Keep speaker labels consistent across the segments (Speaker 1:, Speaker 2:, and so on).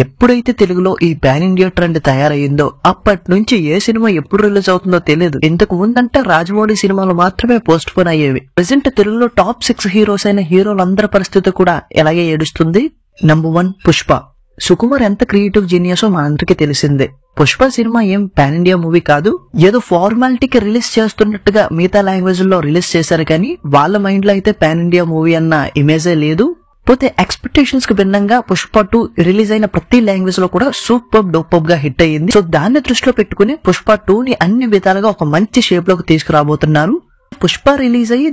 Speaker 1: ఎప్పుడైతే తెలుగులో ఈ పాన్ ఇండియా ట్రెండ్ తయారయ్యిందో అప్పటి నుంచి ఏ సినిమా ఎప్పుడు రిలీజ్ అవుతుందో తెలియదు. ఇంతకు ముందంటే రాజమౌళి సినిమాలు మాత్రమే పోస్ట్ పోన్ అయ్యేవి. ప్రెసెంట్ తెలుగులో టాప్ 6 హీరోస్ అయిన హీరోలందరి పరిస్థితి కూడా ఎలాగే ఏడుస్తుంది. నంబర్ 1 పుష్ప. సుకుమార్ ఎంత క్రియేటివ్ జీనియసో మనందరికీ తెలిసిందే. పుష్ప సినిమా ఏం పాన్ ఇండియా మూవీ కాదు, ఏదో ఫార్మాలిటీకి రిలీజ్ చేస్తున్నట్టుగా మిగతా లాంగ్వేజ్ లో రిలీజ్ చేశారు, కానీ వాళ్ళ మైండ్ లో అయితే పాన్ ఇండియా మూవీ అన్న ఇమేజే లేదు. పోతే ఎక్స్పెక్టేషన్స్ కి భిన్నంగా పుష్ప 2 రిలీజ్ అయిన ప్రతి లాంగ్వేజ్ లో కూడా సూపర్ డూపర్ గా హిట్ అయ్యింది. సో దాన్ని దృష్టిలో పెట్టుకుని పుష్ప 2 ని అన్ని విధాలుగా ఒక మంచి షేప్ లోకి తీసుకురాబోతున్నారు. పుష్ప రిలీజ్ అయ్యి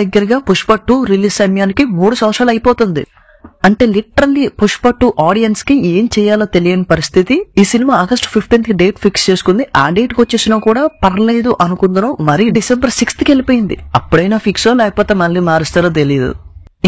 Speaker 1: దగ్గరగా పుష్ప 2 రిలీజ్ సమయానికి 3 సంవత్సరాలు అయిపోతుంది. అంటే లిటరల్లీ పుష్ప 2 ఆడియన్స్ కి ఏం చేయాలో తెలియని పరిస్థితి. ఈ సినిమా ఆగస్ట్ 15 కి డేట్ ఫిక్స్ చేసుకుంది. ఆ డేట్ కి వచ్చేసినా కూడా పర్లేదు అనుకుందరం, మరి డిసెంబర్ 6th కి వెళ్ళిపోయింది. అప్పుడైనా ఫిక్సో లేకపోతే మళ్ళీ మారుస్తారో తెలియదు.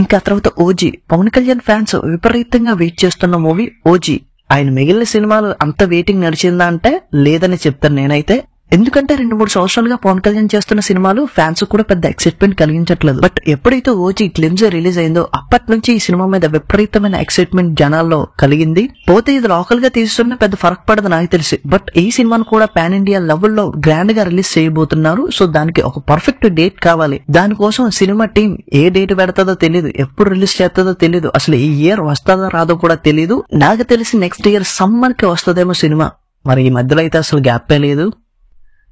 Speaker 1: ఇంకా తర్వాత ఓజీ. పవన్ కళ్యాణ్ ఫ్యాన్స్ విపరీతంగా వెయిట్ చేస్తున్న మూవీ ఓజీ. ఆయన మిగిలిన సినిమాలు అంత వెయిటింగ్ నడిచిందా అంటే లేదని చెప్తాను నేనైతే. ఎందుకంటే 2-3 సంవత్సరాలుగా పవన్ కళ్యాణ్ చేస్తున్న సినిమాలు ఫ్యాన్స్ కూడా పెద్ద ఎక్సైట్మెంట్ కలిగించట్లేదు. బట్ ఎప్పుడైతే ఓజీ గ్లిమ్స్ రిలీజ్ అయిందో అప్పటి నుంచి ఈ సినిమా మీద విపరీతమైన ఎక్సైట్మెంట్ జనాల్లో కలిగింది. పోతే ఇది లోకల్ గా తీసుకున్న పెద్ద ఫరక్ పడదు నాకు తెలిసి. బట్ ఈ సినిమాను కూడా పాన్ ఇండియా లెవెల్లో గ్రాండ్ గా రిలీజ్ చేయబోతున్నారు. సో దానికి ఒక పర్ఫెక్ట్ డేట్ కావాలి. దానికోసం సినిమా టీం ఏ డేట్ పెడతాదో తెలియదు, ఎప్పుడు రిలీజ్ చేస్తుందో తెలియదు, అసలు ఈ ఇయర్ వస్తుందో రాదో కూడా తెలియదు. నాకు తెలిసి నెక్స్ట్ ఇయర్ సమ్మర్ కి వస్తుందేమో సినిమా. మరి ఈ మధ్యలో అయితే అసలు గ్యాపే లేదు.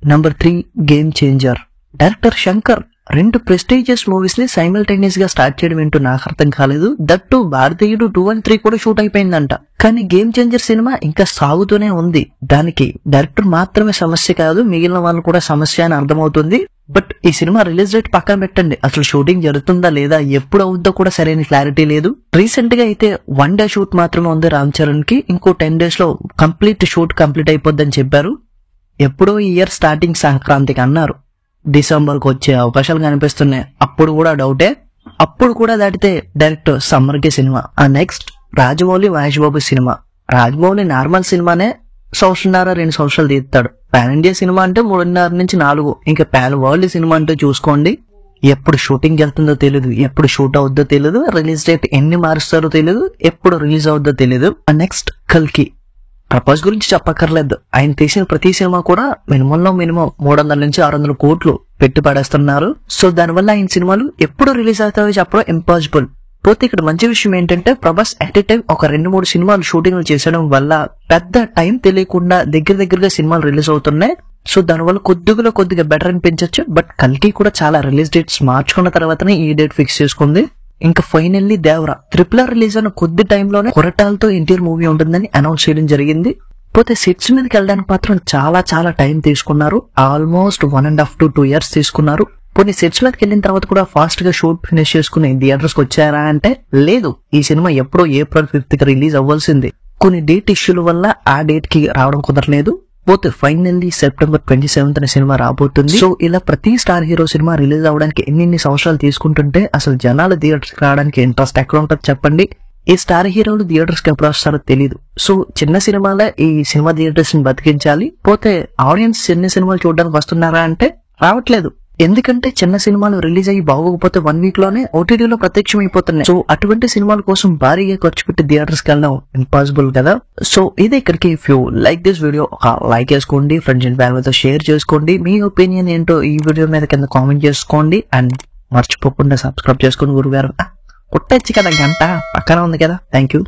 Speaker 1: Number 3 game changer. Director Shankar 2 prestigious movies ని సైమల్టేనియస్ గా స్టార్ట్ చేయడం ఏంటో నాకు అర్థం కాలేదు. దట్టు భారతీయుడు 2 and 3 కూడా షూట్ అయిపోయిందంట, కానీ గేమ్ చేంజర్ సినిమా ఇంకా సాగుతూనే ఉంది. దానికి డైరెక్టర్ మాత్రమే సమస్య కాదు, మిగిలిన వాళ్ళు కూడా సమస్య అని అర్థమవుతుంది. బట్ ఈ సినిమా రిలీజ్ డేట్ పక్కన పెట్టండి, అసలు షూటింగ్ జరుగుతుందా లేదా, ఎప్పుడు అవుతుందో కూడా సరైన క్లారిటీ లేదు. రీసెంట్ గా అయితే 1 day షూట్ మాత్రమే ఉంది రామ్ చరణ్ కి. ఇంకో 10 days లో షూట్ కంప్లీట్ అయిపోద్దని చెప్పారు. ఎప్పుడో ఈ ఇయర్ స్టార్టింగ్ సంక్రాంతికి అన్నారు, డిసెంబర్ కు వచ్చే అవకాశాలు కనిపిస్తున్నాయి. అప్పుడు కూడా డౌటే, అప్పుడు కూడా దాటితే డైరెక్ట్ సమ్మర్ కి cinema. Next Rajamouli Mahesh Babu cinema. Rajamouli normal సినిమానే 1.5-2 సంవత్సరాలు తీస్తాడు. పాన్ ఇండియా సినిమా అంటే 3.5 నుంచి 4. ఇంకా పాన్ వరల్డ్ సినిమా అంటే చూసుకోండి, ఎప్పుడు షూటింగ్ వెళ్తుందో తెలియదు, ఎప్పుడు షూట్ అవుద్దో తెలియదు, రిలీజ్ డేట్ ఎన్ని మారుస్తారో తెలియదు, ఎప్పుడు రిలీజ్ అవుద్దో తెలియదు. నెక్స్ట్ కల్కి. ప్రభాస్ గురించి చెప్పక్కర్లేదు, ఆయన తీసిన ప్రతి సినిమా కూడా మినిమం 300 నుంచి 600 కోట్లు పెట్టి పడేస్తున్నారు. సో దానివల్ల ఆయన సినిమాలు ఎప్పుడు రిలీజ్ అవుతాయో చెప్పడం ఇంపాసిబుల్. పోతే ఇక్కడ మంచి విషయం ఏంటంటే ప్రభాస్ అట్ ఏ టైం ఒక 2-3 సినిమాలు షూటింగ్ చేసడం వల్ల పెద్ద టైం తెలియకుండా దగ్గరగా సినిమాలు రిలీజ్ అవుతున్నాయి. సో దానివల్ల కొద్దిగా బెటర్ అనిపించవచ్చు. బట్ కల్కి కూడా చాలా రిలీజ్ డేట్స్ మార్చుకున్న తర్వాతనే ఈ డేట్ ఫిక్స్ చేసుకుంది. ఇంకా ఫైనల్లీ దేవరా. RRR రిలీజ్ అయిన కొద్ది టైంలోనే కొరటాలతో ఎన్టీఆర్ మూవీ ఉంటుందని అనౌన్స్ చేయడం జరిగింది. పోతే సెట్స్ మీదకి వెళ్ళడానికి మాత్రం చాలా టైం తీసుకున్నారు. ఆల్మోస్ట్ 1.5 to 2 years తీసుకున్నారు. కొన్ని సెట్స్ మీదకి వెళ్ళిన తర్వాత కూడా ఫాస్ట్ గా షూట్ ఫినిష్ చేసుకుని థియేటర్స్ కి వచ్చారా అంటే లేదు. ఈ సినిమా ఎప్పుడో April 5th కి రిలీజ్ అవ్వాల్సింది. కొన్ని డేట్ ఇష్యూల వల్ల ఆ డేట్ కి రావడం కుదరలేదు. పోతే ఫైనల్లీ September 27th సినిమా రాబోతుంది. సో ఇలా ప్రతి స్టార్ హీరో సినిమా రిలీజ్ అవడానికి ఎన్ని సంవత్సరాలు తీసుకుంటుంటే అసలు జనాలు థియేటర్స్ కి రావడానికి ఇంట్రెస్ట్ ఎక్కడ ఉంటుంది చెప్పండి. ఈ స్టార్ హీరోలు థియేటర్స్ కి ఎప్పుడు వస్తారో తెలియదు. సో చిన్న సినిమాలే ఈ సినిమా థియేటర్స్ ని బతికించాలి. పోతే ఆడియన్స్ చిన్న సినిమాలు చూడడానికి వస్తున్నారా అంటే రావట్లేదు. ఎందుకంటే చిన్న సినిమాలు రిలీజ్ అయ్యి బాగోకపోతే 1 week లోనే ఓటీటీలో ప్రత్యక్షం అయిపోతున్నాయి. సో అటువంటి సినిమాల కోసం భారీగా ఖర్చు పెట్టి థియేటర్స్ కి వెళ్ళడం ఇంపాసిబుల్ కదా. సో ఇది ఇక్కడికి. If you like this video like చేసుకోండి, ఫ్రెండ్స్ అండ్ ఫ్యామిలీతో షేర్ చేసుకోండి. మీ ఒపీనియన్ ఏంటో ఈ వీడియో మీద కింద కామెంట్ చేసుకోండి. అండ్ మర్చిపోకుండా సబ్స్క్రైబ్ చేసుకుని గురుగారు కొట్టచ్చు కదా, గంట పక్కన ఉంది కదా. Thank you.